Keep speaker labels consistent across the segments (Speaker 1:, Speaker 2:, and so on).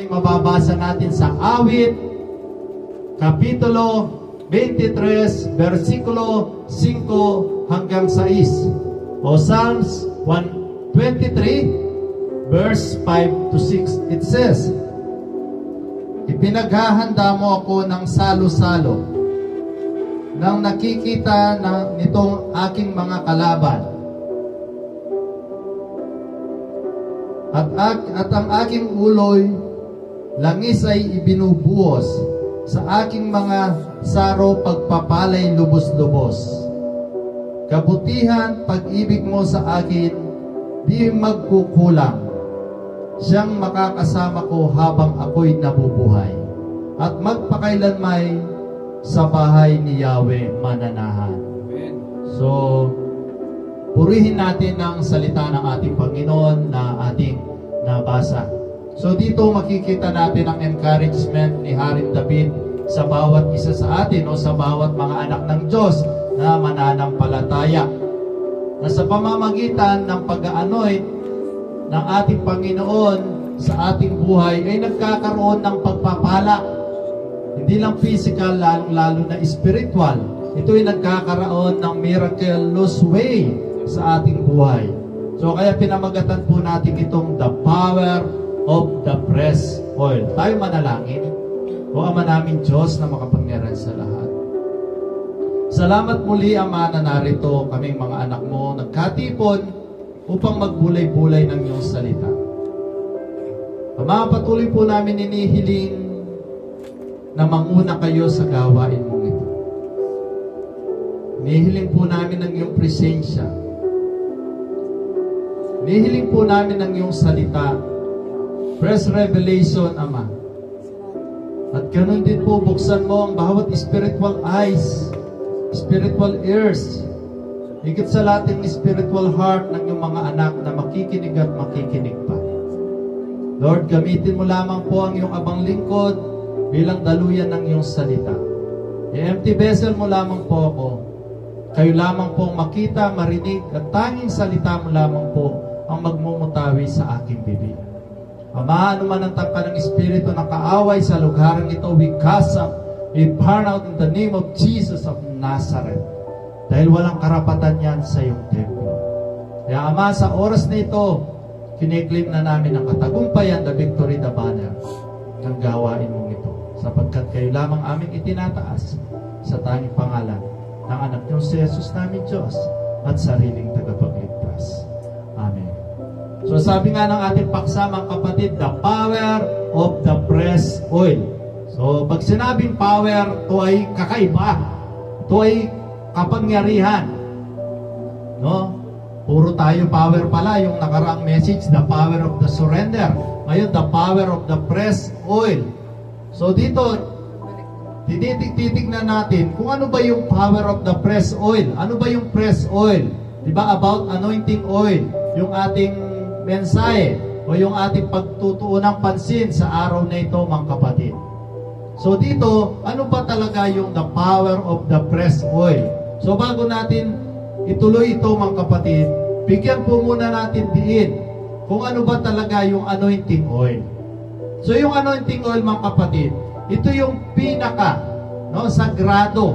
Speaker 1: Mababasa natin sa Awit, Kapitulo 23, versikulo 5 hanggang 6. O Psalms 123, verse 5 to 6. It says, "Ipinaghahanda mo ako ng salo-salo, nang nakikita nitong aking mga kalaban. At ang aking uloy, langis ay ibinubuhos sa aking mga saro, pagpapalay lubos-lubos. Kabutihan, pag-ibig mo sa akin, di magkukulang. Siyang makakasama ko habang ako'y nabubuhay. At magpakailanmay sa bahay ni Yahweh mananahan."
Speaker 2: Amen.
Speaker 1: So, purihin natin ang salita ng ating Panginoon na ating nabasa. So dito makikita natin ang encouragement ni Haring David sa bawat isa sa atin o sa bawat mga anak ng Diyos na mananampalataya, na sa pamamagitan ng pag-aanoint ng ating Panginoon sa ating buhay ay nagkakaroon ng pagpapala. Hindi lang physical, lalo na spiritual. Ito ay nagkakaroon ng miraculous way sa ating buhay. So kaya pinamagatan po natin itong the power of the press oil. Tayo manalangin. O Ama namin Diyos na makapangyarihan sa lahat, salamat muli, Ama, na narito kaming mga anak mo nagkatipon upang magbulay-bulay ng iyong salita. Ama, patuloy po namin inihiling na manguna kayo sa gawain mong ito. Inihiling po namin ang iyong presensya. Inihiling po namin ang iyong salita. Fresh revelation, Ama. At ganun din po, buksan mo ang bawat spiritual eyes, spiritual ears, higit sa lahat ng spiritual heart ng iyong mga anak na makikinig at makikinig pa. Lord, gamitin mo lamang po ang iyong abang lingkod bilang daluyan ng iyong salita. I-empty vessel mo lamang po ako. Kayo lamang po ang makita, marinig, at tanging salita mo lamang po ang magmumutawi sa aking bibig. Ama, anuman ang tangka ng Espiritu na kaaway sa lugaran ito, we cast out, we burn out in the name of Jesus of Nazareth. Dahil walang karapatan yan sa iyong templo. Kaya Ama, sa oras na ito, kiniklaim na namin ang katagumpayan, the victory, the banner ng gawain mong ito. Sapagkat kayo lamang aming itinataas sa tanging pangalan ng anak niyong si Jesus namin Diyos at sariling tagapagligtas. Amen. So sabi nga ng ating paksa, mga kapatid, the power of the press oil. So pag sinabing power, ito ay kakaiba. Ito ay kapangyarihan. No? Puro tayo power pala, yung nakaraang message, the power of the surrender. Ngayon, the power of the press oil. So dito, titignan natin kung ano ba yung power of the press oil. Ano ba yung press oil? Diba about anointing oil? Yung ating mensahe o yung ating pagtutuon ng pansin sa araw na ito, mga kapatid. So dito, ano ba talaga yung the power of the press oil? So bago natin ituloy ito, mga kapatid, bigyan po muna natin diin kung ano ba talaga yung anointing oil. So yung anointing oil, mga kapatid, ito yung pinaka, sagrado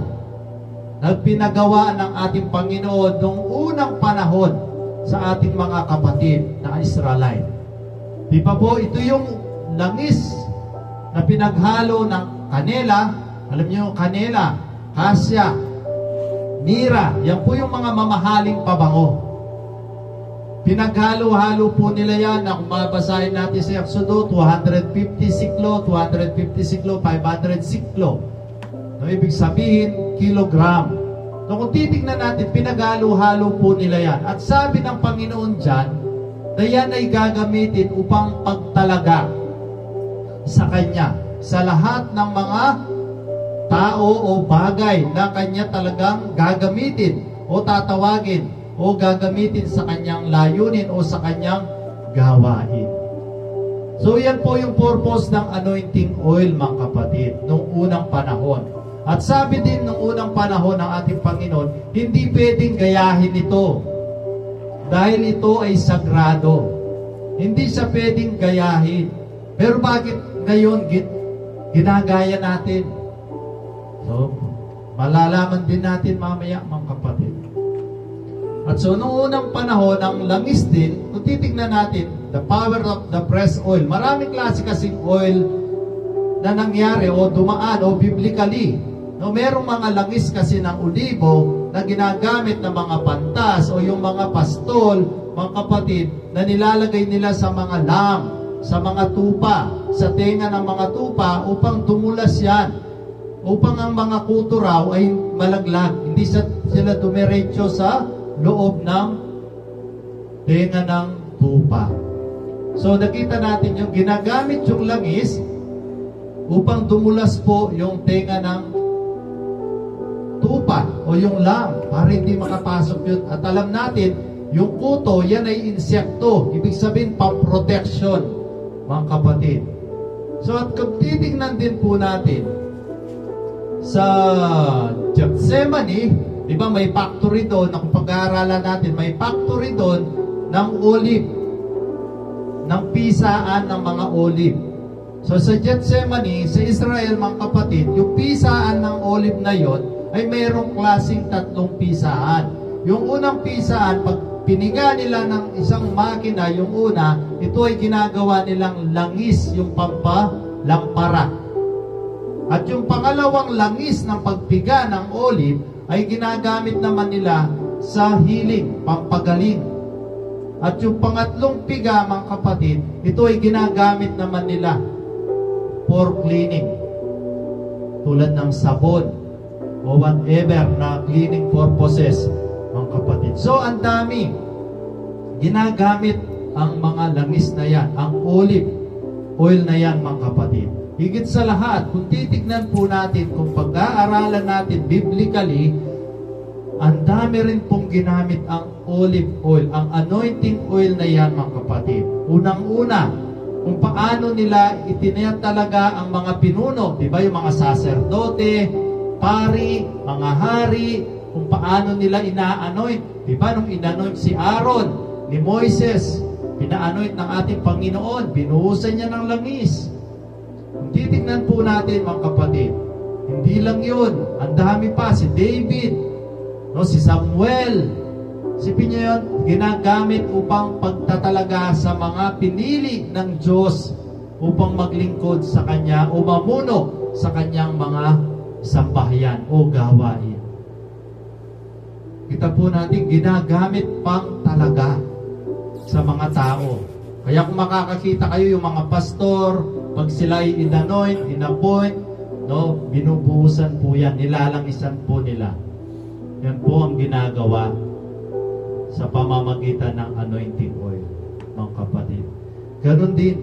Speaker 1: na pinagawa ng ating Panginoon noong unang panahon sa ating mga kapatid na Israelite. Di ba po, ito yung langis na pinaghalo ng kanela. Alam niyo, kanela, kasya, mira, yan po yung mga mamahaling pabango. Pinaghalo-halo po nila yan na kung mabasahin natin sa Exodo, 250 siklo, 250 siklo, 500 siklo. No, ibig sabihin, kilogram. So kung titignan natin, pinaghalo-halo po nila yan. At sabi ng Panginoon dyan, na yan ay gagamitin upang pagtalaga sa Kanya, sa lahat ng mga tao o bagay na Kanya talagang gagamitin o tatawagin o gagamitin sa Kanyang layunin o sa Kanyang gawain. So yan po yung purpose ng anointing oil, mga kapatid, noong unang panahon. At sabi din nung unang panahon ng ating Panginoon, hindi pwedeng gayahin ito dahil ito ay sagrado. Hindi siya pwedeng gayahin. Pero bakit ngayon, ginagaya natin. So, malalaman din natin mamaya, mga kapatid. At so, noong unang panahon, ang langis din, kung titignan natin, the power of the press oil. Maraming klase kasing oil na nangyari o dumaan o biblically. No, merong mga langis kasi ng olibo na ginagamit ng mga pantas o yung mga pastol, mga kapatid, na nilalagay nila sa mga lamb, sa mga tupa, sa tenga ng mga tupa upang tumulas yan. Upang ang mga kuto raw ay malaglag. Hindi sila dumiretso sa loob ng tenga ng tupa. So nakita natin yung ginagamit yung langis upang dumulas po yung tenga ng tupa o yung lamb para hindi makapasok yun. At alam natin, yung kuto, yan ay insekto. Ibig sabihin, pang-protection, mga kapatid. So at kung titignan din po natin sa Gethsemane, di ba may factory doon, na kung pag-aaralan natin, may factory doon ng olive, ng pisaan ng mga olive. So sa Gethsemane, sa Israel, mga kapatid, yung pisaan ng olive na yon ay mayroong klaseng tatlong pisaan. Yung unang pisaan, pag piniga nila ng isang makina, yung una, ito ay ginagawa nilang langis, yung pampalampara. At yung pangalawang langis ng pagpiga ng olive ay ginagamit naman nila sa healing, pampagaling. At yung pangatlong piga, mga kapatid, ito ay ginagamit naman nila for cleaning. Tulad ng sabon o whatever na cleaning purposes, mga kapatid. So, ang dami. Ginagamit ang mga langis na yan, ang olive oil na yan, mga kapatid. Higit sa lahat, kung titignan po natin, kung pag-aaralan natin biblically, ang dami rin pong ginamit ang olive oil, ang anointing oil na yan, mga kapatid. Unang-una, kung paano nila itinayat talaga ang mga pinuno, di ba, yung mga saserdote, pari, mga hari, kung paano nila ina-anoint. Di ba, nung ina-anoint si Aaron, ni Moises, pina-anoint ng ating Panginoon, binuhusan niya ng langis. Kung titignan po natin, mga kapatid, hindi lang yun, ang dami pa, si David, no, si Samuel, sipin niyo yun, ginagamit upang pagtatalaga sa mga pinili ng Diyos upang maglingkod sa Kanya o mamuno sa Kanyang mga sambahayan o gawain. Kita po natin, ginagamit pang talaga sa mga tao. Kaya kung makakakita kayo yung mga pastor, pag sila ay inanoint, inappoint, no, binubuhusan po yan, nilalangisan po nila. Yan po ang ginagawa sa pamamagitan ng anointing oil, mga kapatid. Ganon din,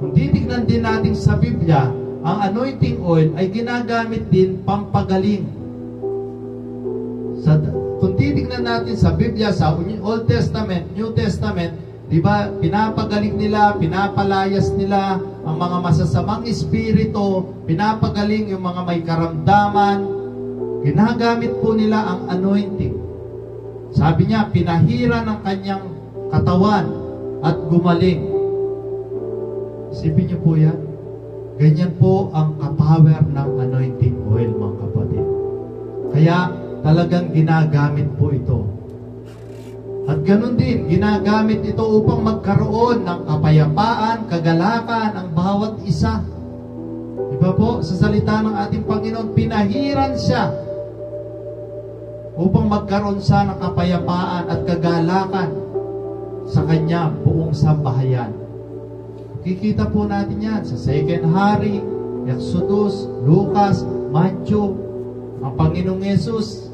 Speaker 1: kung titignan din natin sa Biblia, ang anointing oil ay ginagamit din pampagaling. Kung titignan natin sa Biblia, sa Old Testament, New Testament, di ba, pinapagaling nila, pinapalayas nila ang mga masasamang espiritu, pinapagaling yung mga may karamdaman, ginagamit po nila ang anointing. Sabi niya, pinahira ng kanyang katawan at gumaling. Isipin niyo po yan. Ganyan po ang kapower ng anointing oil, mga kapatid. Kaya, talagang ginagamit po ito. At ganun din, ginagamit ito upang magkaroon ng kapayapaan, kagalakan ang bawat isa. Diba po, sa salita ng ating Panginoon, pinahiran siya upang magkaroon siya ng kapayapaan at kagalakan sa kanya buong sambahayan. Kikita po natin yan sa 2 Hari, Exodus, Lucas, Matthew, ang Panginoong Yesus,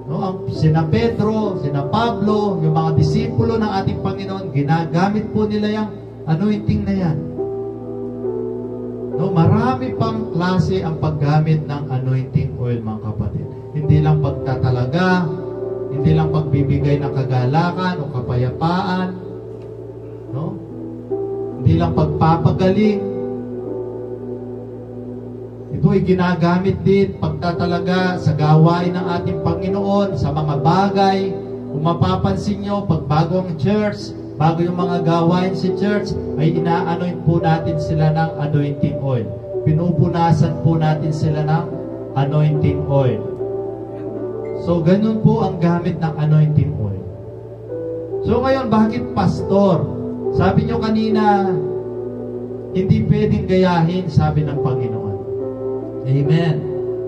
Speaker 1: no, ang sina Pedro, sina Pablo, yung mga disipulo ng ating Panginoon, ginagamit po nila yung anointing na yan. No, marami pang klase ang paggamit ng anointing oil, mga kapatid. Hindi lang pagtatalaga, hindi lang pagbibigay ng kagalakan o kapayapaan, no? Hindi lang pagpapagaling. Ito ay ginagamit din pagtatalaga sa gawain ng ating Panginoon, sa mga bagay. Kung mapapansin nyo, pag bago ang church, bago yung mga gawain sa church, ay ina-anoint po natin sila ng anointing oil. Pinupunasan po natin sila ng anointing oil. So, ganun po ang gamit ng anointing oil. So, ngayon, bakit pastor? Sabi nyo kanina, hindi pwedeng gayahin, sabi ng Panginoon. Amen.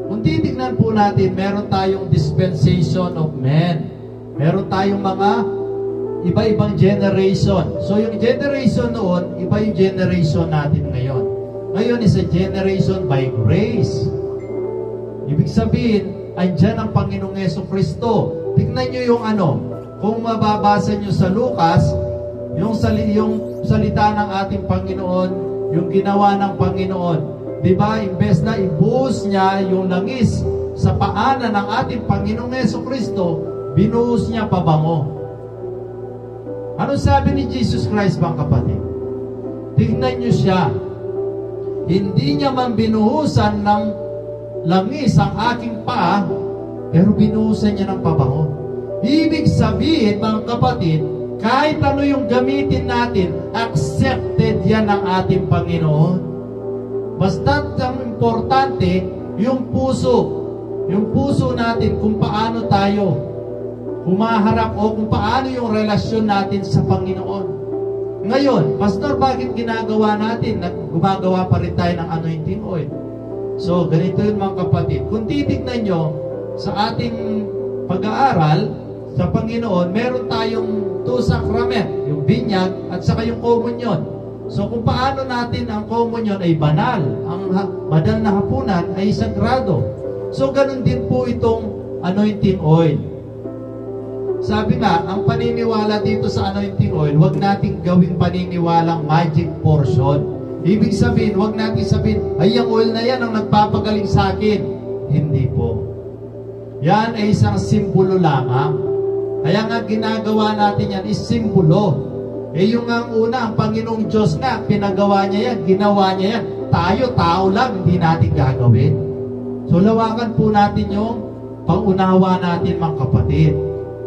Speaker 1: Kung titignan po natin, meron tayong dispensation of men. Meron tayong mga iba-ibang generation. So, yung generation noon, iba yung generation natin ngayon. Ngayon is a generation by grace. Ibig sabihin, andyan ang Panginoong Jesucristo. Tignan nyo yung kung mababasa nyo sa Lucas, yung salita ng ating Panginoon, yung ginawa ng Panginoon. Diba, imbes na ibuhos niya yung langis sa paanan ng ating Panginoong Jesucristo, binuhos niya pabango. Ano sabi ni Jesus Christ, mga kapatid? Tignan nyo siya. Hindi niya man binuhusan ng langis ang aking paa, pero binuhusan niya ng pabango. Ibig sabihin, mga kapatid, kahit ano yung gamitin natin, accepted yan ng ating Panginoon. Basta ang importante, yung puso natin, kung paano tayo humaharap o kung paano yung relasyon natin sa Panginoon. Ngayon, Pastor, bakit ginagawa natin? Gumagawa pa rin tayo ng anointing oil. So, ganito yun, mga kapatid. Kung titignan nyo sa ating pag-aaral sa Panginoon, meron tayong two sacrament, yung binyag at saka yung communion. So, kung paano natin ang communion ay banal, ang banal na hapunan ay sagrado. So, ganun din po itong anointing oil. Sabi nga, ang paniniwala dito sa anointing oil, huwag nating gawing paniniwalang magic portion. Ibig sabihin, huwag natin sabihin, ay, yung oil na yan ang nagpapagaling sa akin. Hindi po. Yan ay isang simbolo lamang. Kaya nga ginagawa natin yan is simbolo. Yung ang una, ang Panginoong Diyos nga, pinagawa niya yan, ginawa niya yan. Tayo, tao lang, hindi natin gagawin. So, lawakan po natin yung pangunawa natin, mga kapatid.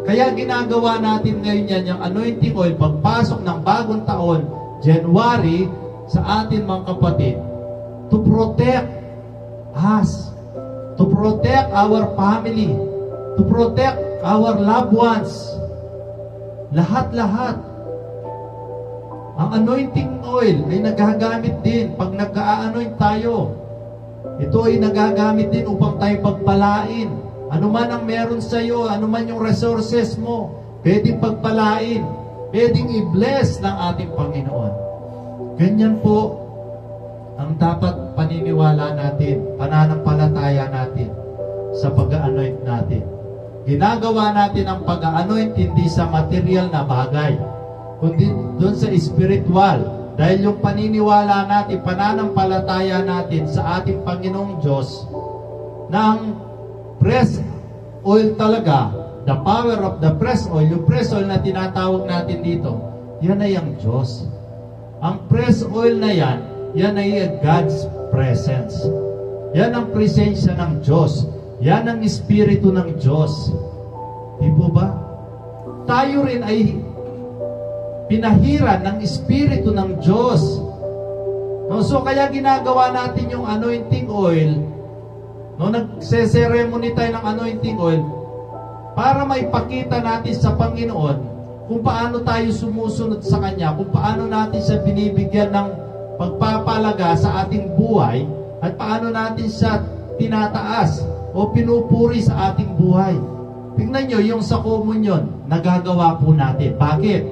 Speaker 1: Kaya ginagawa natin ngayon yan, yung anointing oil, pagpasok ng bagong taon, January, sa atin, mga kapatid, to protect us, to protect our family, to protect our loved ones. Lahat-lahat. Ang anointing oil ay nagagamit din pag nag-a-anoint tayo. Ito ay nagagamit din upang tayo pagpalain. Ano man ang meron sa iyo, ano man yung resources mo, pwedeng pagpalain, pwedeng i-bless ng ating Panginoon. Ganyan po ang dapat paniniwala natin, pananampalataya natin sa pag-anoint natin. Ginagawa natin ang pag-anoint hindi sa material na bagay, kundi doon sa spiritual. Dahil yung paniniwala natin, pananampalataya natin sa ating Panginoong Diyos ng press oil talaga, the power of the press oil, yung press oil na tinatawag natin dito, yan ay ang Diyos. Ang press oil na yan, yan ay God's presence. Yan ang presensya ng Diyos. Yan ang Espiritu ng Diyos. Di po ba? Tayo rin ay pinahiran ng Espiritu ng Diyos. No, so kaya ginagawa natin yung anointing oil. No, nagse-ceremony tayo ng anointing oil para maipakita natin sa Panginoon kung paano tayo sumusunod sa Kanya, kung paano natin siya binibigyan ng pagpapalaga sa ating buhay, at paano natin siya tinataas o pinupuri sa ating buhay. Tingnan nyo, yung sa communion, nagagawa po natin. Bakit?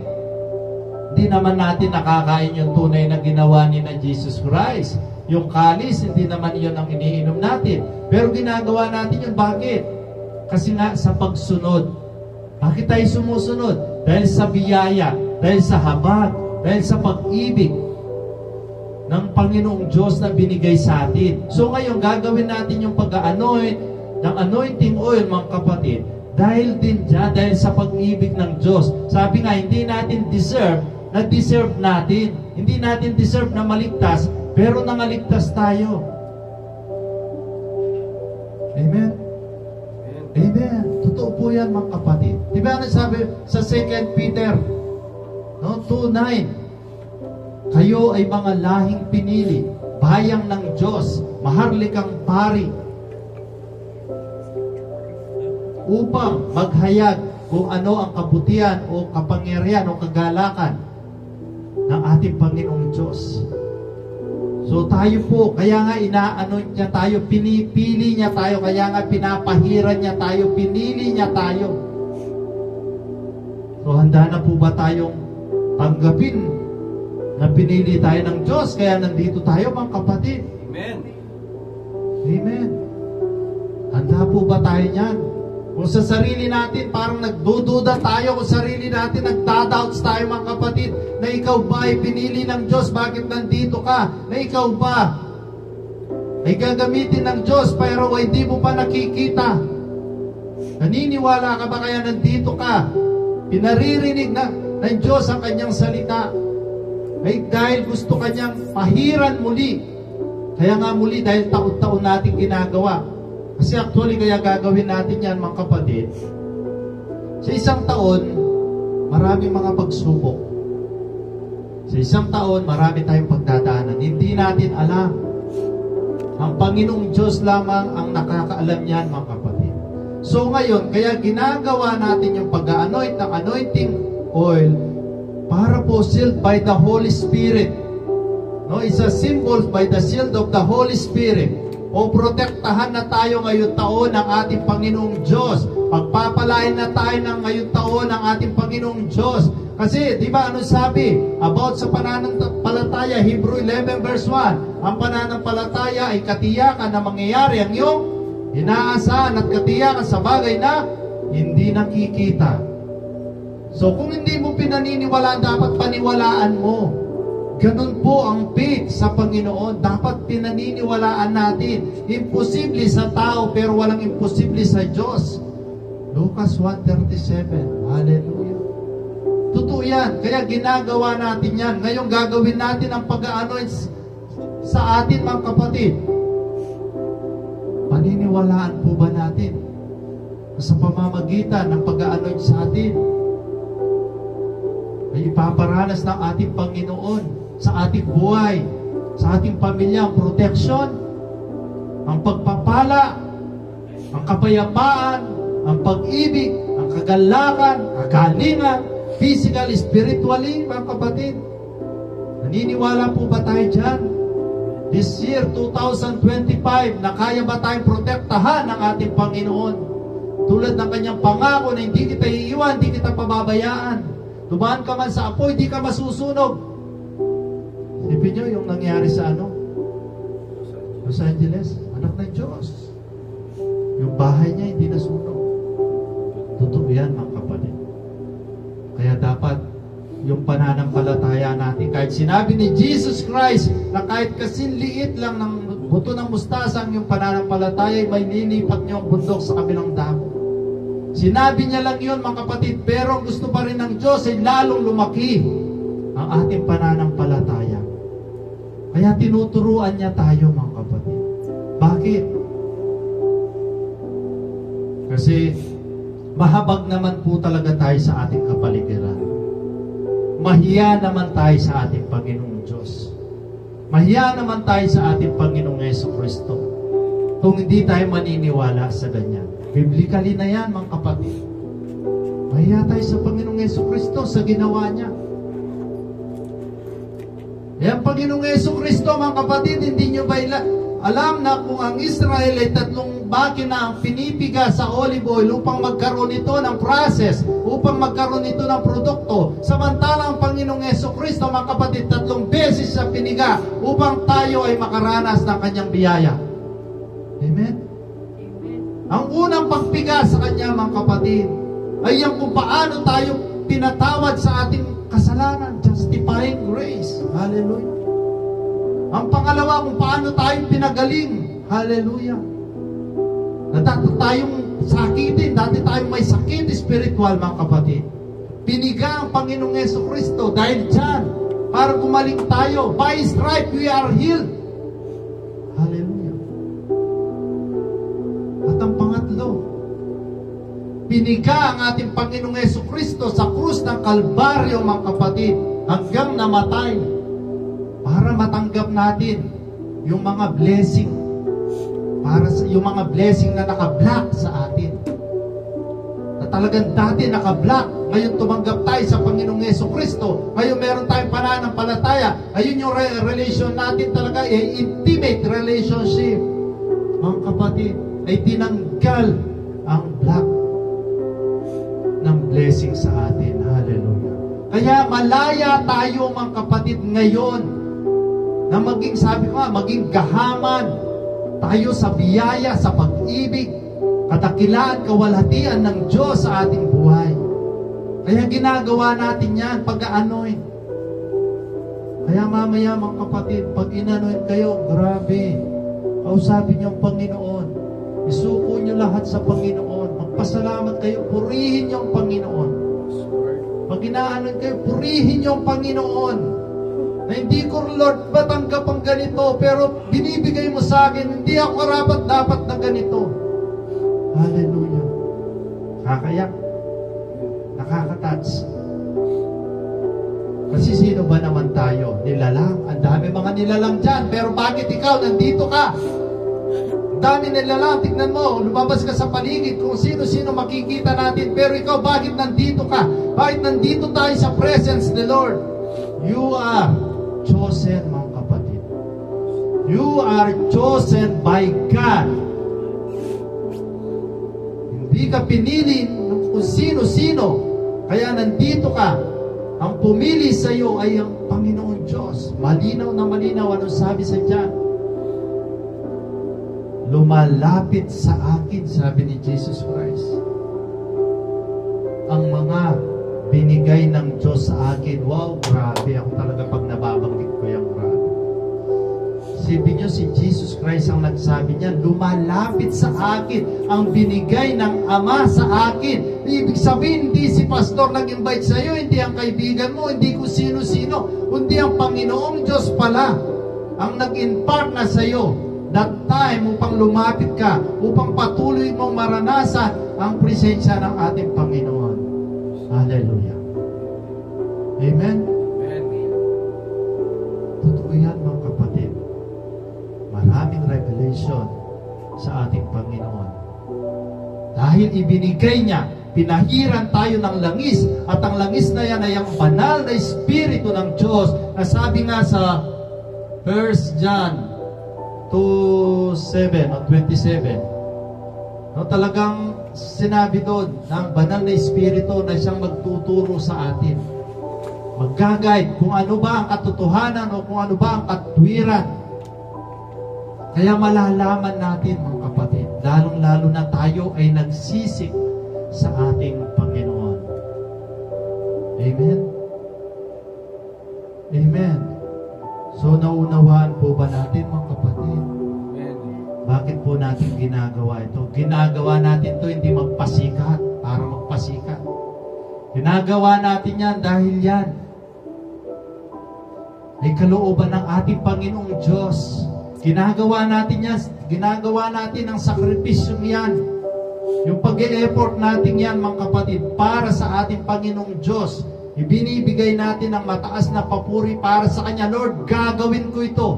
Speaker 1: Hindi naman natin nakakain yung tunay na ginawa ni na Jesus Christ. Yung kalis, hindi naman yun ang iniinom natin. Pero ginagawa natin yun. Bakit? Kasi nga sa pagsunod. Bakit tayo sumusunod? Dahil sa biyaya, dahil sa habag, dahil sa pag-ibig ng Panginoong Diyos na binigay sa atin. So ngayon, gagawin natin yung pag-anoint ng anointing oil, mga kapatid, dahil din dyan, dahil sa pag-ibig ng Diyos. Sabi nga, hindi natin deserve, na-deserve natin. Hindi natin deserve na maligtas, pero nangaligtas tayo. Amen? Amen. Totoo po yan, mga kapatid. Di ba sabi sa 2 Peter No, 2:9. Kayo ay mga lahing pinili, bayang ng Diyos, maharlikang pari, upang maghayag kung ano ang kabutihan o kapangyarihan o kagalakan ng ating Panginoong Diyos. So tayo po, kaya nga inaano niya tayo, pinipili niya tayo, kaya nga pinapahiran niya tayo, pinili niya tayo. So handa na po ba tayong tanggapin na pinili tayo ng Diyos, kaya nandito tayo mga kapatid?
Speaker 2: Amen.
Speaker 1: Amen. Handa po ba tayo niyan? Kung sa sarili natin, parang nagdududa tayo, kung sarili natin, nagda-doubts tayo mga kapatid, na ikaw ba ay pinili ng Diyos, bakit nandito ka? Na ikaw ba ay gagamitin ng Diyos, pero hindi mo pa nakikita? Naniniwala ka ba kaya nandito ka? Pinaririnig ng Diyos ang kanyang salita, ay dahil gusto kanyang pahiran muli. Kaya nga muli, dahil taon-taon natin ginagawa. Kasi actually, kaya gagawin natin yan mga kapatid. Sa isang taon, maraming mga pagsubok. Sa isang taon, marami tayong pagdadaanan. Hindi natin alam. Ang Panginoong Diyos lamang ang nakakaalam yan mga kapatid. So ngayon, kaya ginagawa natin yung pag-anoint ng anointing oil para po sealed by the Holy Spirit. No, it's a symbol by the shield of the Holy Spirit. O protektahan na tayo ngayong taon ng ating Panginoong Diyos. Pagpapalain na tayo ng ngayong taon ng ating Panginoong Diyos. Kasi, di ba, ano sabi? About sa pananampalataya, Hebrew 11 verse 1. Ang pananampalataya ay katiyakan na mangyayari ang iyong inaasahan at katiyakan sa bagay na hindi nakikita. So, kung hindi mo pinaniniwalaan, dapat paniwalaan mo. Ganun po ang faith sa Panginoon. Dapat pinaniniwalaan natin. Imposible sa tao, pero walang imposible sa Diyos. Lucas 1:37. Hallelujah. Totoo yan. Kaya ginagawa natin yan. Ngayon gagawin natin ang pag-anoint sa atin mga kapatid. Paniniwalaan po ba natin sa pamamagitan ng pag-anoint sa atin ay ipaparanas ng ating Panginoon sa ating buhay, sa ating pamilya, ang protection, ang pagpapala, ang kapayapaan, ang pag-ibig, ang kagalakan, kagalingan, physically, spiritually, mga kapatid. Naniniwala po ba tayo dyan? This year, 2025, na kaya ba tayong protektahan ng ating Panginoon? Tulad ng kanyang pangako na hindi kita iiwan, hindi kita pababayaan. Dumaan ka man sa apoy, hindi ka masusunog. Isipin nyo yung nangyari sa Los Angeles, anak ng Diyos. Yung bahay niya hindi nasunog. Totoo yan mga kapatid. Kaya dapat yung pananampalataya natin, kahit sinabi ni Jesus Christ na kahit kasinliit lang ng buto ng mustasa ang yung pananampalataya, may lilipat niyo ang bundok sa kabilang dako. Sinabi niya lang yun mga kapatid, pero gusto pa rin ng Diyos ay lalong lumaki ang ating pananampalataya. Kaya tinuturuan niya tayo mga kapatid. Bakit? Kasi mahabag naman po talaga tayo sa ating kapaligiran. Mahiya naman tayo sa ating Panginoong Diyos. Mahiya naman tayo sa ating Panginoong Jesucristo. Kung hindi tayo maniniwala sa ganyan. Biblically na yan mga kapatid. Mahiya tayo sa Panginoong Jesucristo sa ginawa niya. Yan Panginoong Jesucristo mga kapatid, hindi nyo ba alam na kung ang Israel ay 3 makina ang pinipiga sa olive oil upang magkaroon ito ng process, upang magkaroon ito ng produkto. Samantalang ang Panginoong Jesucristo mga kapatid, 3 beses siya piniga upang tayo ay makaranas ng kanyang biyaya. Amen? Ang unang pagpiga sa kanya mga kapatid ay yung kung paano tayo pinatawad sa ating kasalanan, justifying grace. Hallelujah. Ang pangalawa, kung paano tayo pinagaling. Hallelujah. Na dati tayong sakitin, dati tayong may sakit spiritual mga kapatid. Piniga ang Panginoong Jesucristo dahil dyan, para gumaling tayo. By His stripe we are healed. Hallelujah. At ang pangatlo, Ibinika ang ating Panginoong Jesucristo sa krus ng Kalbaryo, mga kapatid, hanggang namatay para matanggap natin yung mga blessing, para sa yung mga blessing na naka-block sa atin. Na talagang dati naka-block, ngayon tumanggap tayo sa Panginoong Jesucristo. Ngayon meron tayong pananampalataya. Ayun yung relation natin talaga, intimate relationship. Mga kapatid, ay tinanggal ang block ng blessing sa atin. Hallelujah. Kaya malaya tayo, mga kapatid, ngayon na maging, sabi ko nga, maging gahaman tayo sa biyaya, sa pag-ibig, kadakilaan, kawalhatian ng Diyos sa ating buhay. Kaya ginagawa natin yan, pag-anoint. Kaya mamaya, mga kapatid, pag inanoint kayo, grabe, kausapin niyo ang Panginoon. Isuko niyo lahat sa Panginoon. Magpasalamat kayo, purihin niyo ang Panginoon. Pag inaanoint kayo, purihin niyo ang Panginoon. Na hindi ko, Lord, matanggap ang ganito, pero binibigay mo sa akin, hindi ako dapat na ganito. Hallelujah. Kakayak. Nakaka-touch. Kasi sino ba naman tayo? Nilalang. Ang dami mga nilalang dyan. Pero bakit ikaw nandito ka? Ang dami nilalang. Tignan mo, lumabas ka sa paligid kung sino-sino makikita natin. Pero ikaw, bakit nandito ka? Bakit nandito tayo sa presence ni Lord? You are chosen, mga kapatid. You are chosen by God. Hindi ka pinili kung sino-sino. Kaya nandito ka. Ang pumili sa iyo ay ang Panginoon Diyos. Malinaw na malinaw. Anong sabi sa diyan? Lumalapit sa akin, sabi ni Jesus Christ, ang mga binigay ng Diyos sa akin. Wow, grabe. Ako talaga pag nababanggit ko yung grabe. Sabi niyo, si Jesus Christ ang nagsabi niya, lumalapit sa akin ang binigay ng Ama sa akin. Ibig sabihin, hindi si pastor nag-invite sa iyo, hindi ang kaibigan mo, hindi kung sino-sino, kundi ang Panginoong Diyos pala ang nag-impart na sa iyo that time upang lumapit ka, upang patuloy mong maranasan ang presensya ng ating Panginoon. Hallelujah. Amen? Amen. Totoo yan, mga kapatid. Maraming revelation sa ating Panginoon. Dahil ibinigay niya, pinahiran tayo ng langis, at ang langis na yan ay ang banal na Espiritu ng Diyos, na sabi nga sa 1 John 2:7 o 27, no, talagang sinabi doon ng banal na Espiritu na siyang magtuturo sa atin, mag-guide kung ano ba ang katotohanan o kung ano ba ang katwiran. Kaya malalaman natin, mga kapatid, lalong-lalo na tayo ay nagsisik sa ating Panginoon. Amen? Amen. So, naunawaan po ba natin, mga kapatid? Amen. Bakit po natin ginagawa ito? Ginagawa natin ito hindi magpasikat, para magpasikat. Ginagawa natin yan dahil yan ay kalooban ng ating Panginoong Diyos. Ginagawa natin yan, ginagawa natin ang sakripisyong yan. Yung pag-e-effort natin yan, mga kapatid, para sa ating Panginoong Diyos. Ibinibigay natin ang mataas na papuri para sa Kanya. Lord, gagawin ko ito.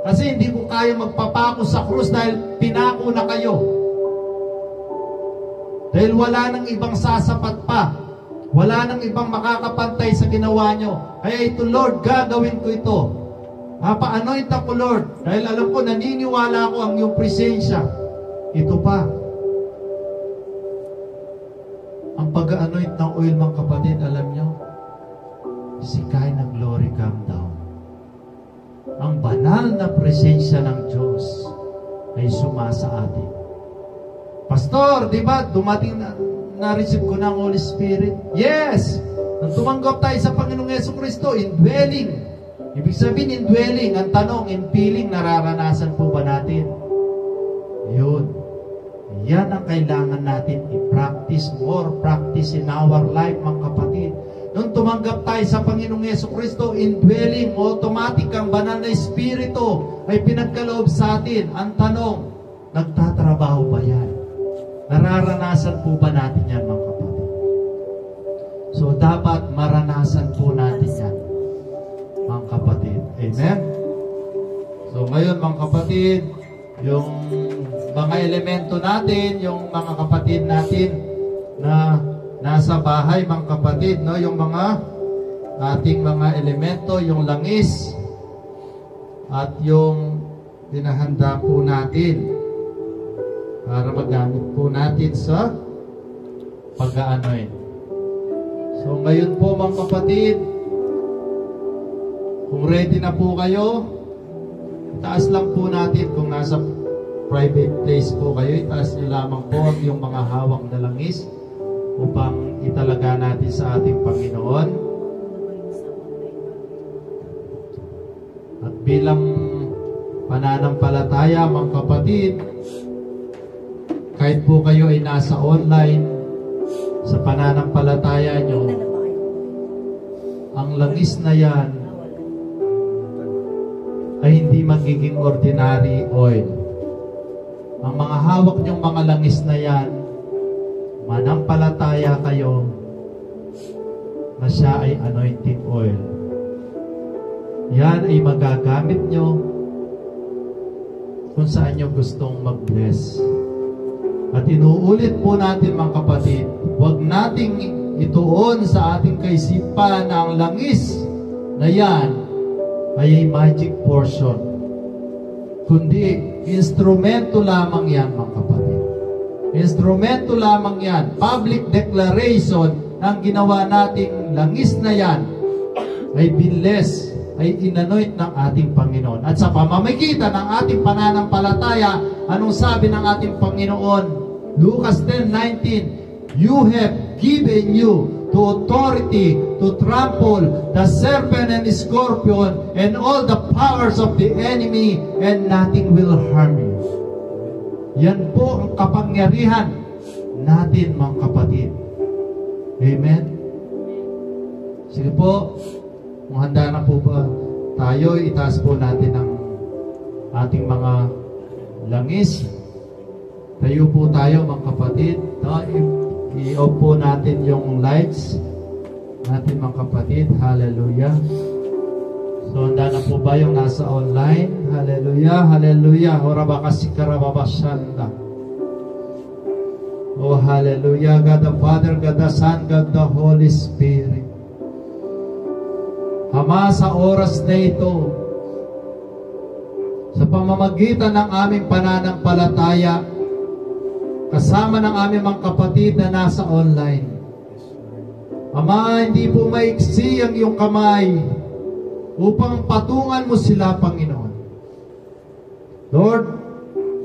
Speaker 1: Kasi hindi ko kaya magpapako sa krus dahil pinako na kayo. Dahil wala nang ibang sasapat pa. Wala nang ibang makakapantay sa ginawa nyo. Kaya ito, Lord, gagawin ko ito. Mapa-anoint ako, Lord, dahil alam ko, naniniwala ko ang iyong presensya. Ito pa, ang pag-anoint ng oil, mga kapatid, alam nyo, si kind of glory come down. Ang banal na presensya ng Diyos ay sumasa atin. Pastor, di ba, dumating na-receive ko ng Holy Spirit? Yes! Nang tumanggap tayo sa Panginoong Jesucristo, indwelling. Ibig sabihin, indwelling. Ang tanong, infilling, nararanasan po ba natin? Yun. Yan ang kailangan natin i-practice, more practice in our life, mga kapatid. Nung tumanggap tayo sa Panginoong Jesucristo, indwelling, automatic ang banal na Espiritu ay pinagkaloob sa atin. Ang tanong, nagtatrabaho ba yan? Nararanasan po ba natin yan, mga kapatid? So, dapat maranasan po natin yan, mga kapatid. Amen? So, ngayon, mga kapatid, yung mga elemento natin, yung mga kapatid natin na nasa bahay, mga kapatid, no? Yung mga ating mga elemento, yung langis, at yung dinahanda po natin para magamit po natin sa pag-aanoin. So ngayon po, mga kapatid, kung ready na po kayo, itaas lang po natin. Kung nasa private place po kayo, itaas nyo lamang po yung mga hawak na langis upang italaga natin sa ating Panginoon. At bilang pananampalataya, mga kapatid, kahit po kayo ay nasa online, sa pananampalataya nyo, ang langis na yan ay hindi magiging ordinary oil. Ang mga hawak nyong mga langis na yan, manampalataya kayo na siya ay anointing oil. Yan ay magagamit nyo kung saan nyo gustong mag-bless. At inuulit po natin, mga kapatid, huwag nating ituon sa ating kaisipan na ang langis na yan ay magic portion. Kundi, instrumento lamang yan, mga kapatid. Instrumento lamang yan. Public declaration ng ginawa nating langis na yan ay binless, ay inanoint ng ating Panginoon. At sa pamamagitan ng ating pananampalataya, anong sabi ng ating Panginoon? Lucas 10:19, you have given you to authority to trample the serpent and the scorpion and all the powers of the enemy, and nothing will harm you. Yan po ang kapangyarihan natin, mga kapatid. Amen? Sige po, kung handa na po ba tayo, itaas po natin ang ating mga langis. Tayo po tayo, mga kapatid. I-off po natin yung lights natin, mga kapatid. Hallelujah. So, handa na po ba yung nasa online? Hallelujah, hallelujah. Horabakasikarababasyanda. Oh, hallelujah. God the Father, God the Son, God the Holy Spirit. Ama, sa oras na ito, sa pamamagitan ng aming pananampalataya, kasama ng aming mga kapatid na nasa online, Ama, hindi po maiksi ang iyong kamay upang patungan mo sila, Panginoon. Lord,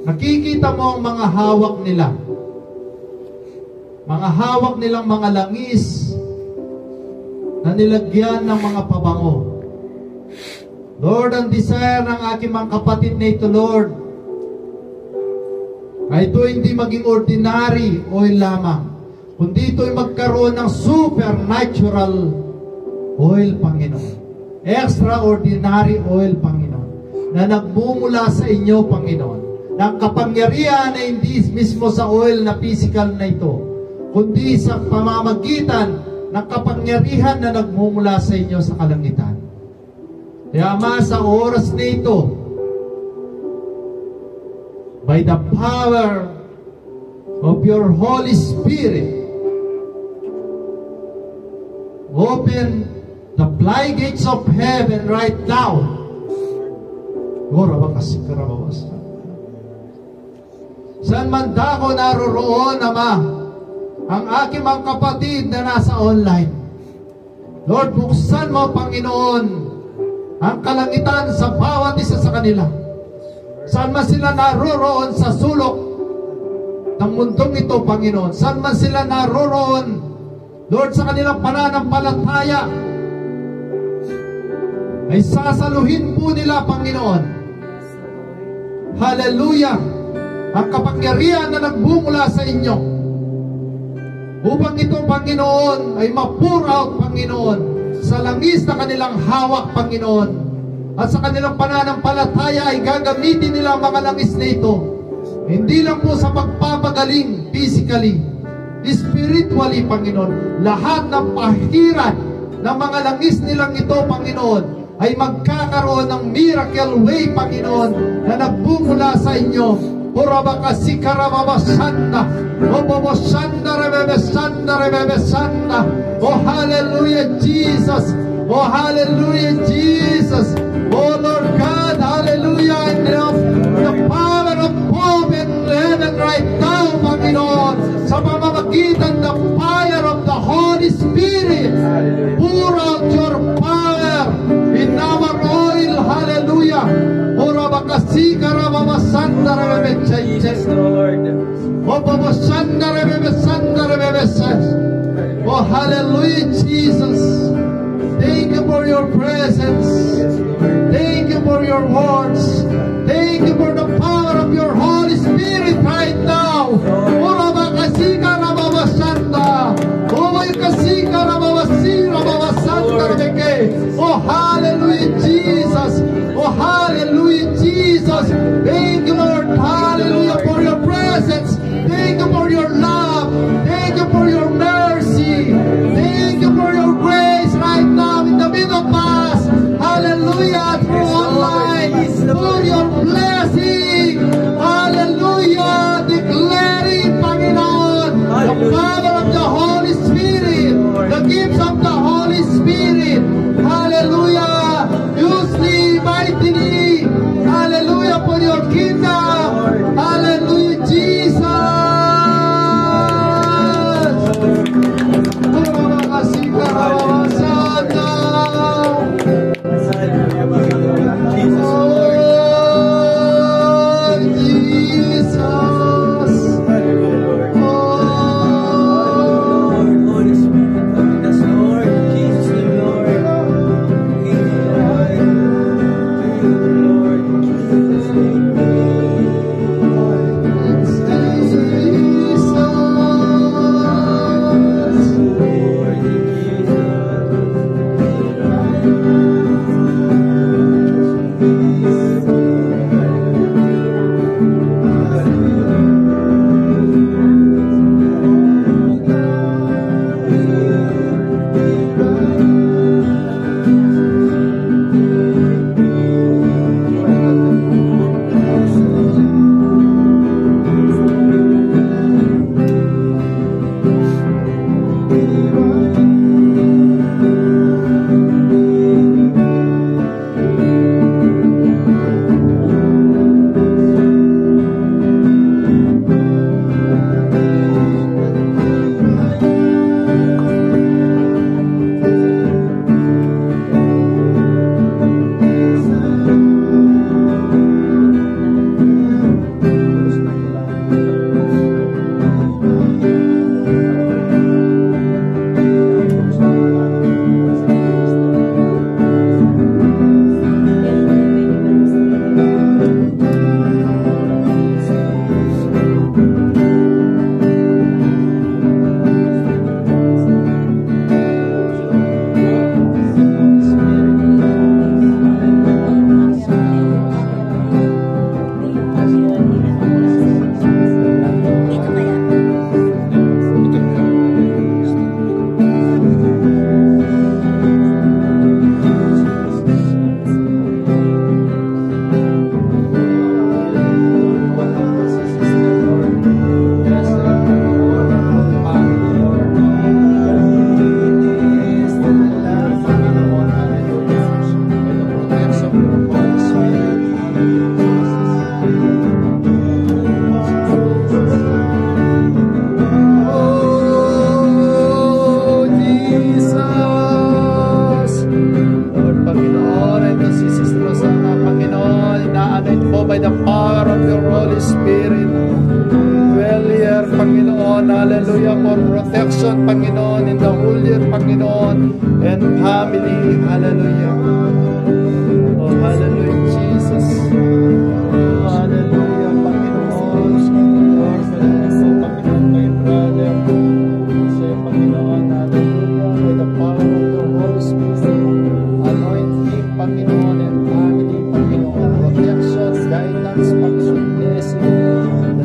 Speaker 1: nakikita mo ang mga hawak nila. Mga hawak nilang mga langis na nilagyan ng mga pabango. Lord, ang desire ng aking mga kapatid na ito, Lord, ay ito hindi maging ordinary oil lamang, kundi ito ay magkaroon ng supernatural oil, Panginoon. Extraordinary oil, Panginoon, na nagmumula sa inyo, Panginoon, ng kapangyarihan na hindi mismo sa oil na physical na ito, kundi sa pamamagitan ng kapangyarihan na nagmumula sa inyo sa kalangitan. Kaya, Ama, sa oras na ito, by the power of your Holy Spirit, open the floodgates of heaven right now. Saan man dako naroroon, Ama, ang aking mga kapatid na nasa online, Lord, buksan mo, Panginoon, ang kalangitan sa bawat isa sa kanila. Saan man sila naroroon sa sulok ng mundong ito, Panginoon, saan man sila naroroon, Lord, sa kanilang pananampalataya, ay sasaluhin po nila, Panginoon. Hallelujah! Ang kapangyarihan na nagbumula sa inyo, upang ito, Panginoon, ay ma-pour out, Panginoon, sa langis na kanilang hawak, Panginoon. At sa kanilang pananampalataya ay gagamitin nila ang mga langis na ito Hindi lang po sa pagpapagaling physically, spiritually, Panginoon. Lahat ng pahiran ng mga langis nilang ito, Panginoon, ay magkakaroon ng miracle way, Panginoon, na nagbumula sa inyo. Oh, hallelujah, Jesus. Oh, hallelujah, Jesus. Oh, Lord God, hallelujah. And the power of hope in heaven right now, Panginoon, sa pamamagitan the fire of the Holy Spirit. Pour out your power in our oil, hallelujah. Oh, hallelujah, Jesus. Thank you for your presence. Thank you for your words. Thank you for the power of your Holy Spirit right now. Oh, hallelujah, Jesus. Oh, hallelujah, Jesus. Thank you, Lord. Hallelujah, for your presence. Thank you for your love. Thank you for your mercy. Thank you for your grace right now in the middle of us. Hallelujah, through online. For your blessing. Hallelujah, declaring, Panginoon, the power of the Holy Spirit, the gifts of the Holy Spirit. Hallelujah, use me mightily. Hallelujah, for your kingdom. Hallelujah, Jesus. Hallelujah, for protection, Panginoon, in the whole year, Panginoon, and family. Hallelujah. Oh, hallelujah, Jesus. Hallelujah, Panginoon. Lord, bless you, Panginoon, my brother. Bless you, Panginoon. Hallelujah, by the power of your Holy Spirit. Anoint him, Panginoon, and family, Panginoon. Protection, guidance, Panginoon, blessing.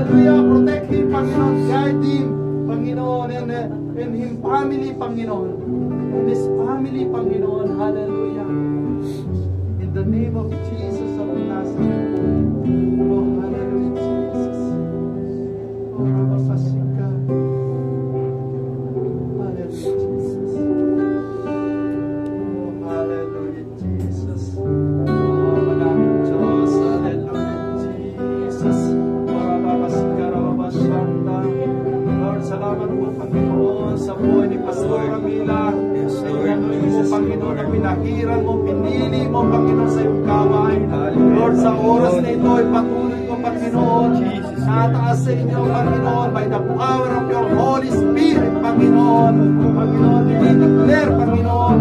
Speaker 2: Hallelujah. Protect him, Panginoon. Guide him, Panginoon. And him family, Panginoon. And his family, Panginoon. Hallelujah. In the name of Jesus of Nazareth. Oh, hallelujah, Jesus. Oh, mapapasika. Hallelujah, Jesus. Oh, hallelujah, Jesus. Oh, maraming Diyos. Hallelujah, Jesus. Oh, mapapasika, mapapasanda. Lord, salamat po, Panginoon, sa buhay ni Pastor Camila. Tingnan mo, Panginoon, na pinahiran mo, pinili mo, Panginoon, sa iyong kamay. Lord, sa oras na ito, ipatuloy mo, Panginoon, nataas sa inyo, Panginoon, by the power of your Holy Spirit, Panginoon. Panginoon, dinideclare, Panginoon,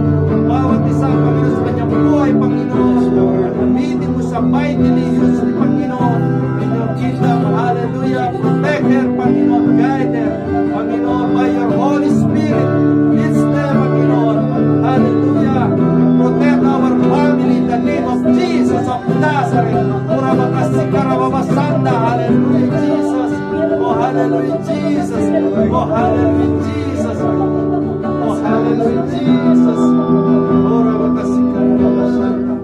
Speaker 2: bawat isa, Panginoon, sa kanyang buhay, Panginoon. Gamitin mo sa mightily use, Panginoon, in your kingdom. Hallelujah. Protect her, Panginoon. Guide her, Panginoon, by your Holy Spirit. It's there, Panginoon. Hallelujah. Protect our family in the name of Jesus of Nazareth. Pura makasikara babasanda. Hallelujah, Jesus. Oh, hallelujah, Jesus. Oh, hallelujah, Jesus. Oh, hallelujah, Jesus. Pura makasikara babasanda.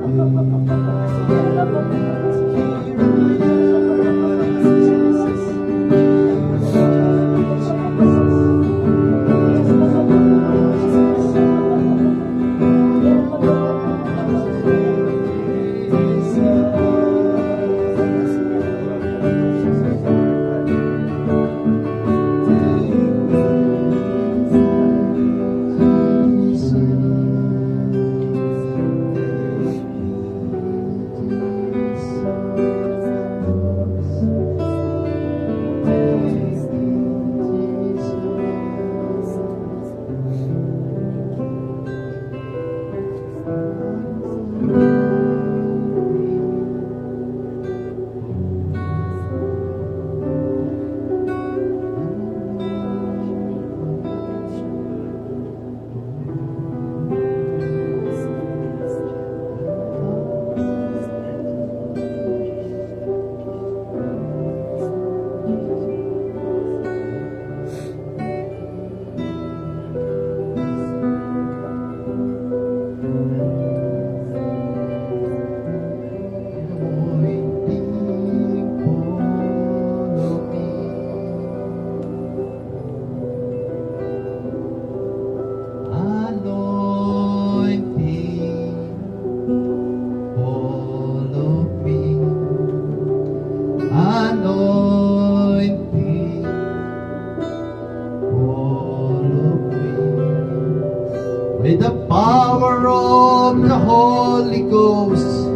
Speaker 2: With the power of the Holy Ghost,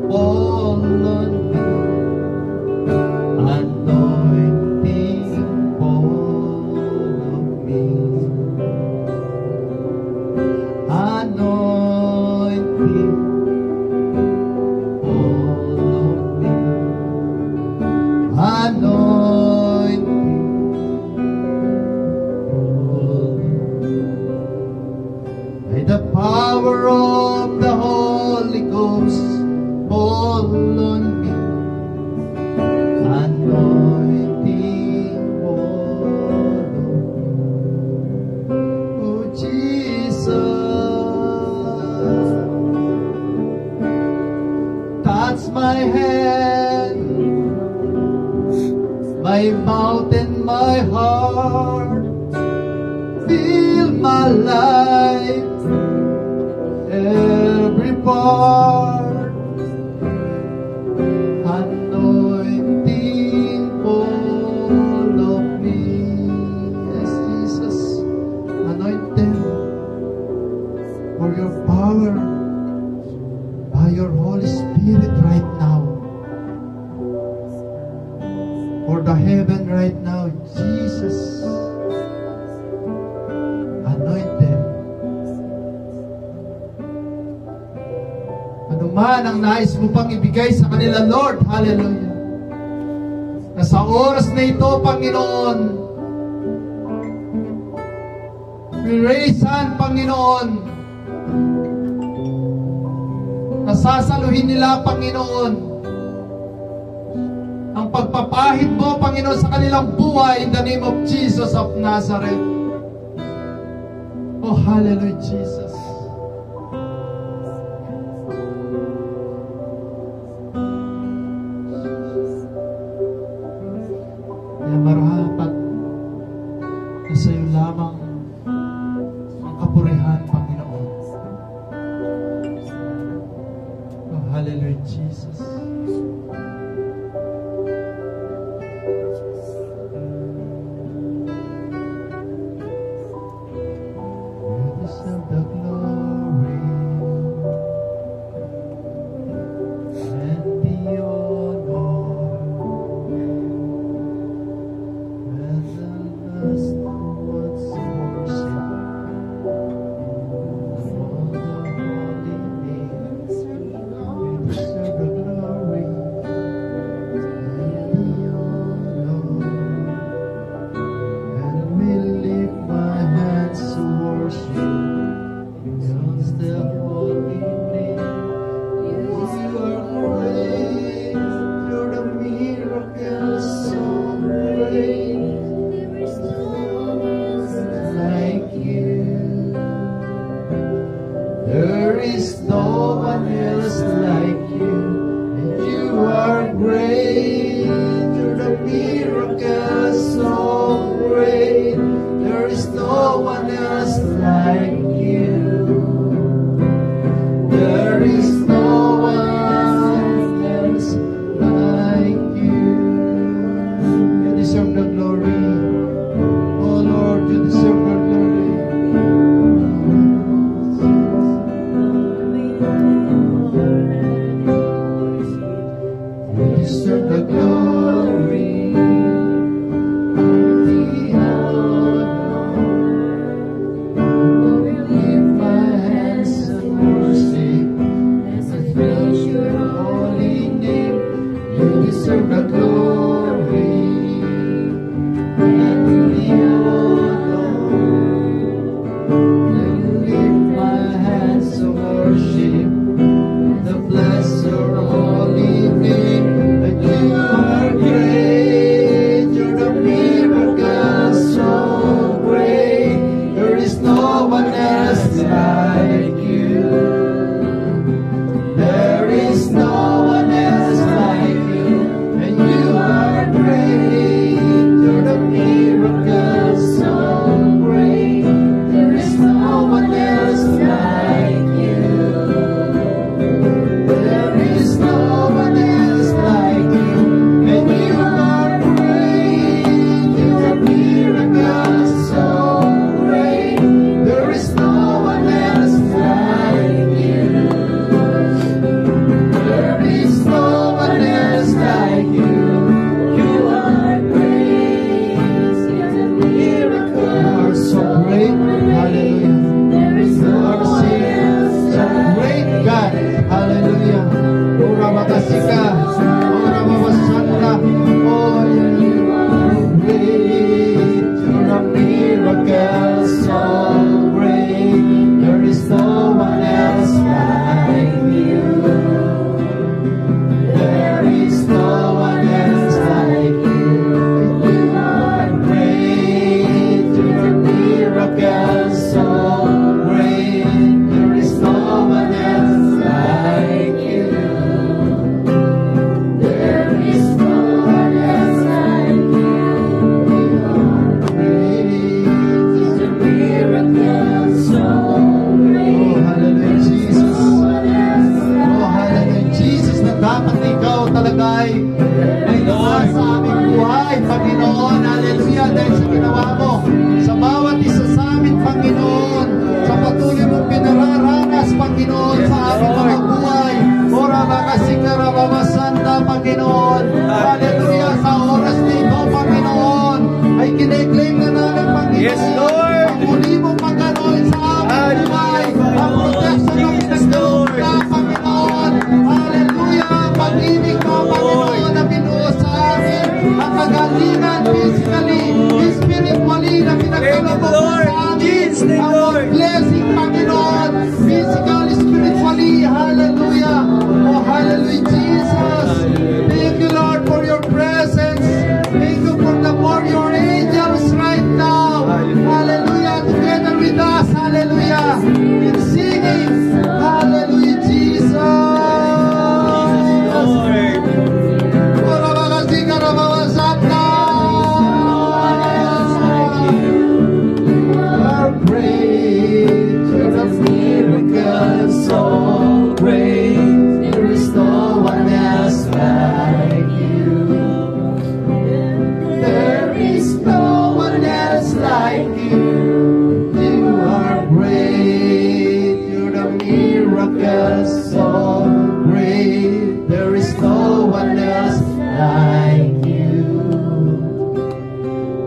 Speaker 2: fall on me. Anointing, fall on me. Anointing, fall on me. Anointing, by the power of the Holy Ghost, fall on me. Anointing, fall on me. Oh, Jesus, touch my hand, my mouth and my heart. Fill my life, every part. Anointing, fall of me. Yes, Jesus, anoint them for your power by your Holy Spirit right now. For the heaven right now, Jesus, anoint them. Ano man ang nais mo pang ibigay sa kanila, Lord, hallelujah. Na sa oras na ito, Panginoon, pirasan, Panginoon, nasasaluhin nila, Panginoon,
Speaker 1: ang pagpapahid mo, Panginoon, sa kanilang buhay in the name of Jesus of Nazareth. Oh, hallelujah, Jesus. Kaya marapat na sa iyo lamang ang kapurihan, Panginoon. Oh, hallelujah, Jesus.
Speaker 3: You're the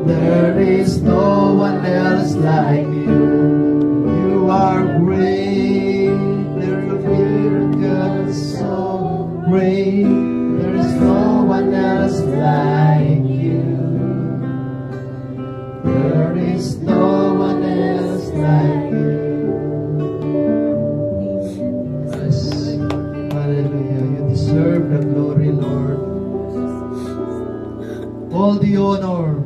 Speaker 1: There is no one else like you. You are great. There are miracles so great. There is no one else like you. There is no one else like you. Yes. Hallelujah. You deserve the glory, Lord. All the honor,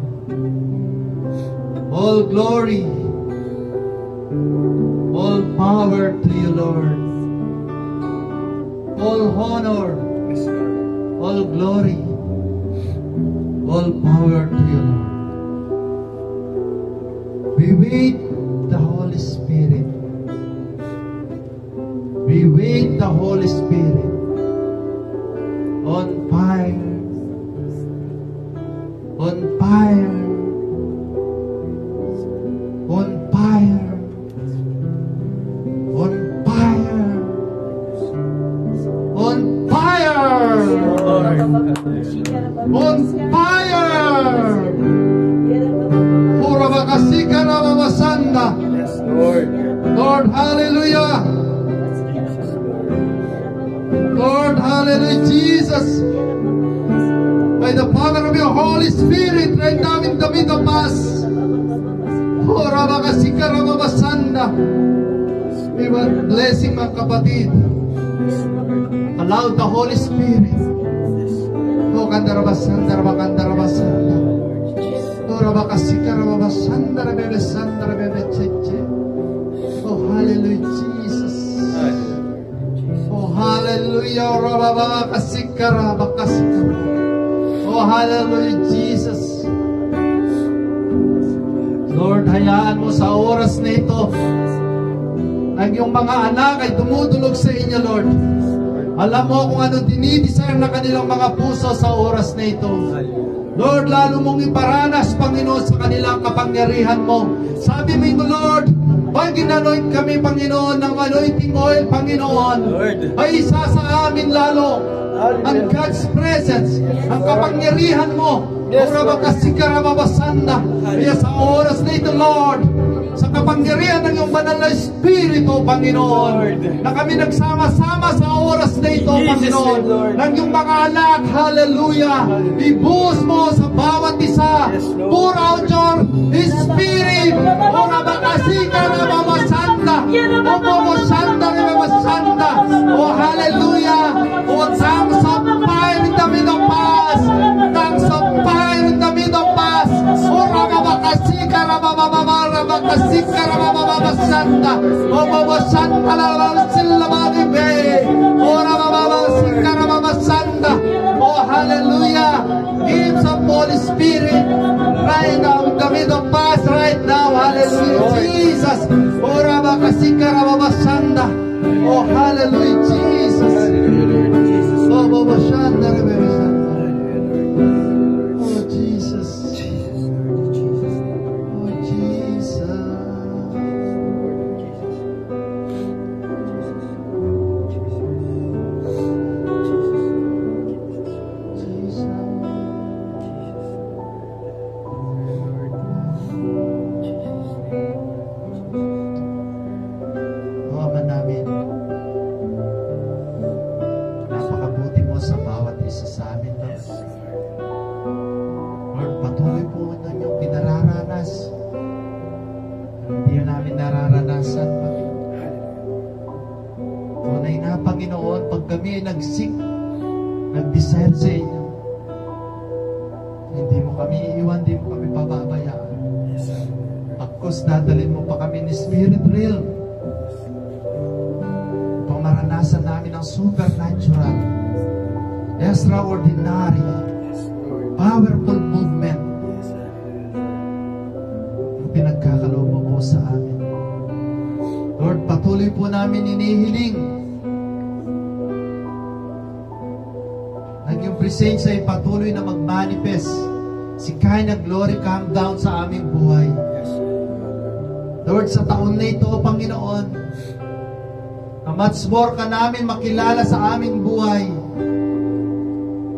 Speaker 1: all glory, all power to you, Lord. All honor, all glory, all power to you, Lord. We wait the Holy Spirit. We wait the Holy Spirit on fire. On fire, on fire, on fire, on fire, on fire. Pura makasika na mamasanda.
Speaker 2: Yes, Lord.
Speaker 1: Lord, hallelujah. Lord, hallelujah, Jesus. By the power of your Holy Spirit, right now in the middle of us. We were blessing mga kapatid. Allow the Holy Spirit. Oh, kandarabasanda, rabakandarabasanda. Oh, rabakasika, rababasanda, rabebesanda, rabebecheche. Oh, hallelujah, Jesus. Oh, hallelujah, rababakasika, rabakasika. Oh, hallelujah, Jesus. Lord, hayaan mo sa oras na ito ang iyong mga anak ay dumudulog sa inyo, Lord. Alam mo kung ano dinidesire na kanilang mga puso sa oras na ito. Lord, lalo mong iparanas, Panginoon, sa kanilang kapangyarihan mo. Sabi mo, Lord, pag ginanoint kami, Panginoon, ng anointing oil, Panginoon, ay isa sa amin lalo ang God's presence, ang kapangyarihan mo. Kaya sa oras na ito, Lord, sa kapangyarihan ng iyong banal na Espiritu, Panginoon, na kami nagsama-sama sa oras na ito, Panginoon, ng iyong mga anak, hallelujah, ibuhos mo sa bawat isa, pour out your Spirit, oh, hallelujah, oh, tongues of fire in the middle of us, tongues of fire in the middle of us, oh, rababakasika, rababababababakasika, rababababasanda, oh, babasanda, rabababasilamanibe, oh, rabababasika, rababasanda, oh, hallelujah, give some Holy Spirit right now in the middle of us right now, hallelujah, Jesus, oh, rababakasika, rababasanda, oh, hallelujah, Jesus. Oh, Baba Shanda, Rebbe Shanda. Oh, Jesus. Oh, Jesus. Oh, Ama namin, napakabuti mo sa bawat isa sa amin, Lord. Lord, patuloy po ng iyong pinararanas. Hindi namin nararanasan, Panginoon. Tunay na, Panginoon, pag kami ay nag-desire sa inyo, hindi mo kami iiwan, hindi mo kami pababayaan. Pagkos, dadalhin mo pa kami ni Spirit Realm upang maranasan namin ang supernatural, extraordinary, powerful movement ang pinagkakaloob mo po sa amin. Lord, patuloy po namin inihiling ang iyong presensya ay patuloy na mag-manifest. Si kind of glory come down sa aming buhay. Lord, sa taon na ito, Panginoon, na much more ka namin makilala sa aming buhay,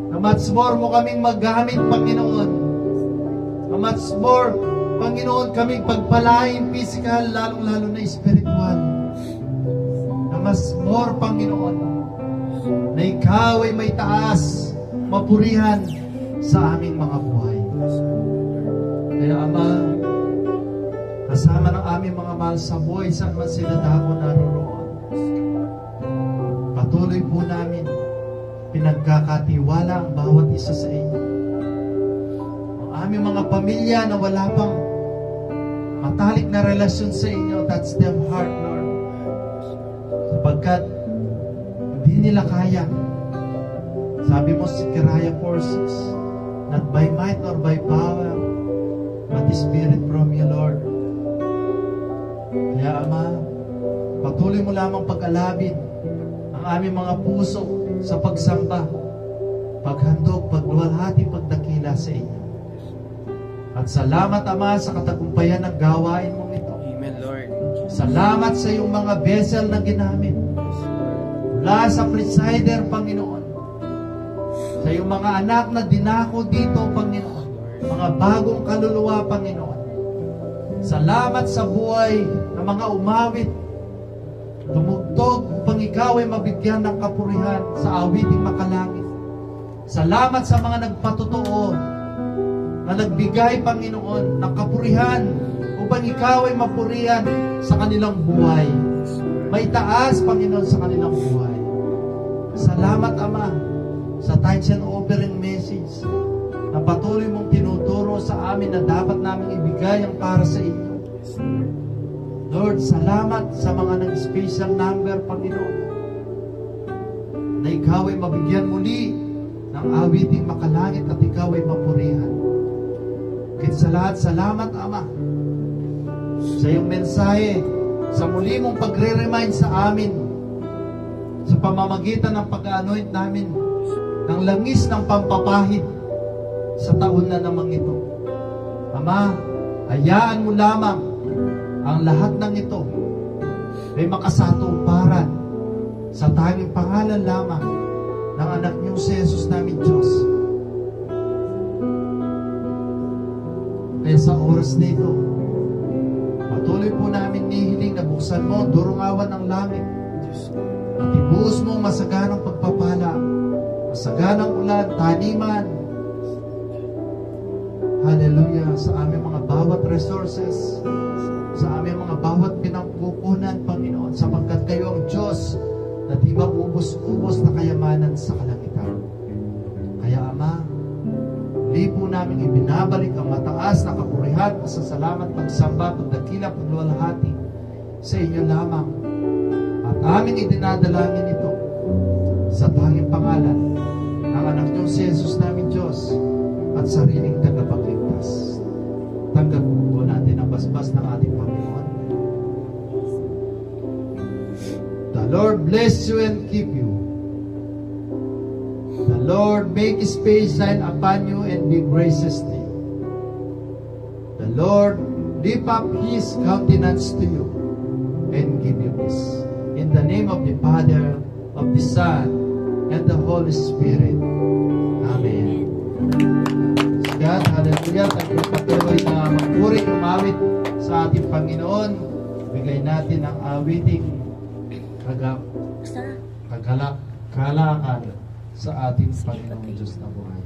Speaker 1: na much more mo kaming maggamit, Panginoon, much more, Panginoon, kaming pagpalain physical, lalong-lalo na spiritual. Na mas more, Panginoon, na Ikaw ay may taas, mapurihan sa aming mga buhay. Kaya, Ama, kasama ng aming mga mahal sa buhay, saan man sila dako naroroon, patuloy po namin pinagkakatiwala ang bawat isa sa inyo. Ang aming mga pamilya na wala pang matalik na relasyon sa inyo, touch them heart, Lord. Sapagkat hindi nila kaya. Sabi mo si Kiraya 4:6, not by might nor by power, but the Spirit from you, Lord. Kaya, Ama, patuloy mo lamang pag-alabin ang aming mga puso sa pagsamba, paghandog, pagluwalhati, pagdakila sa inyo. At salamat, Ama, sa katagumpayan ng gawain mong ito.
Speaker 2: Amen, Lord.
Speaker 1: Salamat sa iyong mga vessel na ginamit. Mula sa presider, Panginoon. Sa iyong mga anak na dinako dito, Panginoon. Mga bagong kaluluwa, Panginoon. Salamat sa buhay ng mga umawit, tumugtog upang ikaw ay mabigyan ng kapurihan sa awiting makalangit. Salamat sa mga nagpatotoo na nagbigay, Panginoon, ng kapurihan upang ikaw ay mapurihan sa kanilang buhay. May taas, Panginoon, sa kanilang buhay. Salamat, Ama, sa tithes and offering message na patuloy mong tinuturo sa amin na dapat namin ibigay ang para sa inyo. Lord, salamat sa mga nag-special number, Panginoon, na ikaw ay mabigyan muli ng awiting makalangit at ikaw ay mapurihan. Kaya sa lahat, salamat, Ama, sa iyong mensahe, sa muli mong pagre-remind sa amin, sa pamamagitan ng pag-anoint namin ng langis ng pampapahid sa taon na namang ito. Ama, hayaan mo lamang ang lahat ng ito ay makasatuparan sa tanging pangalan lamang ng anak niyong si Jesus namin Diyos. Kaya sa oras na ito, patuloy po namin nihiling na buksan mo ang durungawan ng langit at ibuhos mo masaganang pagpapala, masaganang ulan, taniman, hallelujah, sa aming mga bawat resources, sa aming mga bawat pinangkukunan, Panginoon, sapagkat kayo ang Diyos na di maubos-ubos na kayamanan sa kalangitan. Kaya, Ama, muli po namin ibinabalik ang mataas na kapurihan, pasasalamat, pagsamba, pagdakila, pagluwalhati sa inyo lamang. At aming idinadalangin ito sa tanging pangalan ng anak niyong si Jesus namin Diyos at sariling tagapagligtas. Tanggap po natin ang basbas ng ating Panginoon. The Lord bless you and keep you. The Lord make His face shine upon you and be gracious to you. The Lord lift up His countenance to you and give you peace. In the name of the Father, of the Son, and the Holy Spirit. Amen. God, hallelujah. Tayo patuloy na magpuri, umawit sa ating Panginoon. Bigay natin ang awiting kalakan sa ating Panginoon Diyos na buhay.